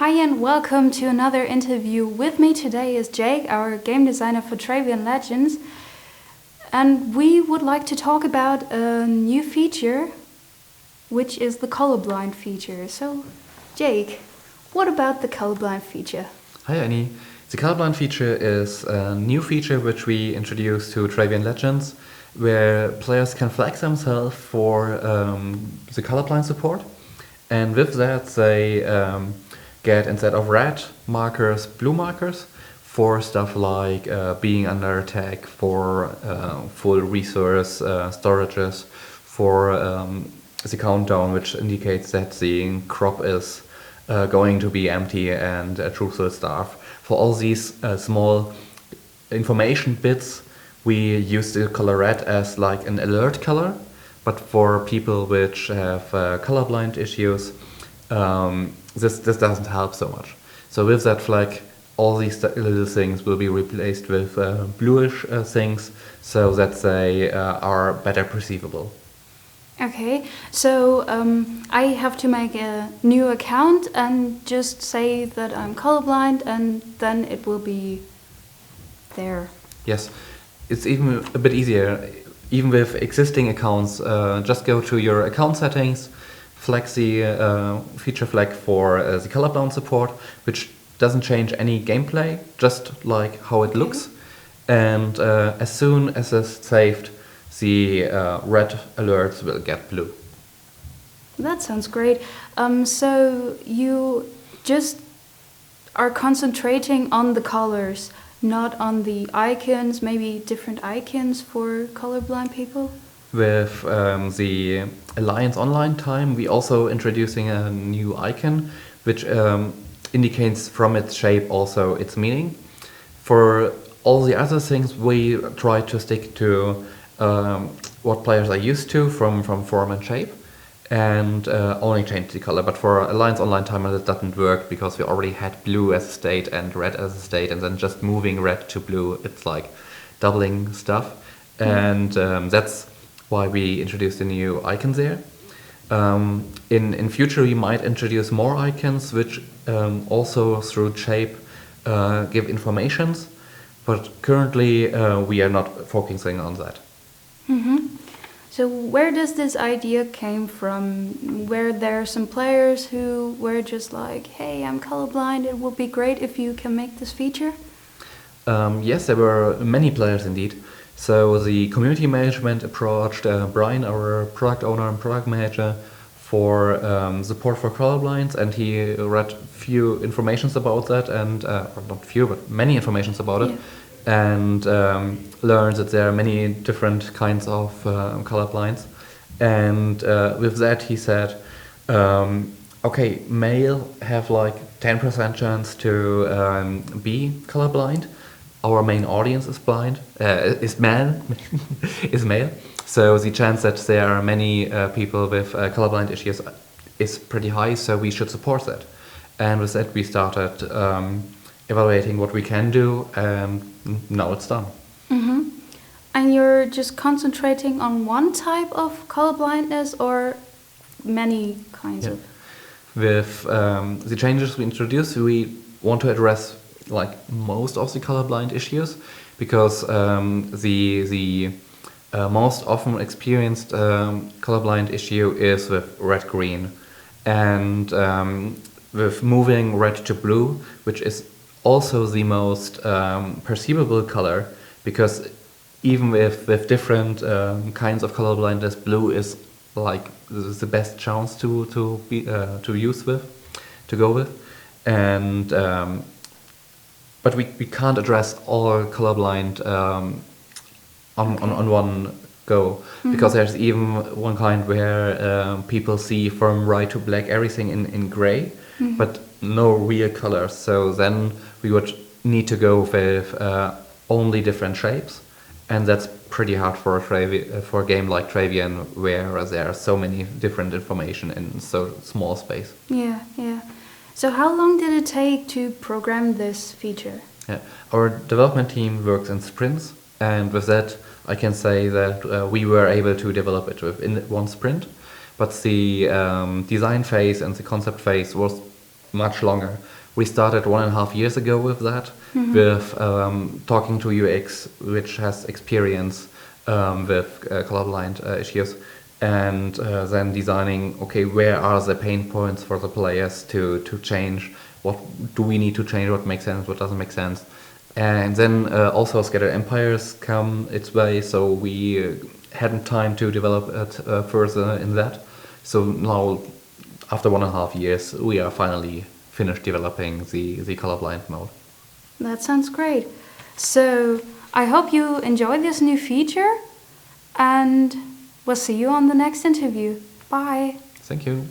Hi and welcome to another interview. With me today is Jake, our game designer for Travian Legends. And we would like to talk about a new feature, which is the colorblind feature. So, Jake, what about the colorblind feature? Hi Annie. The Colorblind feature is a new feature which we introduced to Travian Legends, where players can flag themselves for the colorblind support, and with that they get, instead of red markers, blue markers for stuff like being under attack, for full resource storages, for the countdown, which indicates that the crop is going to be empty and a truth will starve. For all these small information bits, we use the color red as like an alert color, but for people which have colorblind issues, this doesn't help so much. So with that flag, all these little things will be replaced with bluish things, so that they are better perceivable. Okay, so I have to make a new account and just say that I'm colorblind, and then it will be there. Yes, it's even a bit easier. Even with existing accounts, just go to your account settings, flag the feature flag for the colorblind support, which doesn't change any gameplay, just like how it looks. And as soon as it's saved, the red alerts will get blue. That sounds great. So you just are concentrating on the colors, not on the icons, maybe different icons for colorblind people? With the Alliance Online time, we also introducing a new icon, which indicates from its shape also its meaning. For all the other things, we try to stick to what players are used to from form and shape, and only change the color. But for Alliance Online Timer, that doesn't work because we already had blue as a state and red as a state, and then just moving red to blue, it's like doubling stuff. And that's why we introduced a new icon there. In future, we might introduce more icons which also through shape give informations, but currently we are not focusing on that. So where does this idea came from? Where there are some players who were just like, hey, I'm colorblind, it would be great if you can make this feature? Yes, there were many players indeed. So the community management approached Brian, our product owner and product manager, for support for colorblind, and he read few informations about that, and not few, but many informations about it, and learned that there are many different kinds of colorblinds. And with that, he said, okay, male have like 10% chance to be colorblind. Our main audience is blind, is male, is male. So the chance that there are many people with colorblind issues is pretty high, so we should support that. And with that, we started evaluating what we can do, and now it's done. And you're just concentrating on one type of colorblindness or many kinds of? With the changes we introduced, we want to address like most of the colorblind issues, because the most often experienced colorblind issue is with red-green, and with moving red to blue, which is also the most perceivable color, because even with different kinds of colorblindness, blue is like the best chance to go with, and but we can't address all colorblind on one go, because there's even one kind where people see from white to black everything in gray, but no real colors. So then we would need to go with only different shapes, and that's pretty hard for a game like Travian, where there are so many different information in so small space. Yeah. So how long did it take to program this feature? Yeah, our development team works in sprints, and with that I can say that we were able to develop it within one sprint, but the design phase and the concept phase was much longer. We started 1.5 years ago with that, with talking to UX, which has experience with colorblind issues, and then designing, okay, where are the pain points for the players to change? What do we need to change? What makes sense? What doesn't make sense? And then also Scattered Empires come its way, so we hadn't time to develop it further in that. So now, after 1.5 years, we are finally finished developing the colorblind mode. That sounds great. So I hope you enjoy this new feature, and we'll see you on the next interview. Bye. Thank you.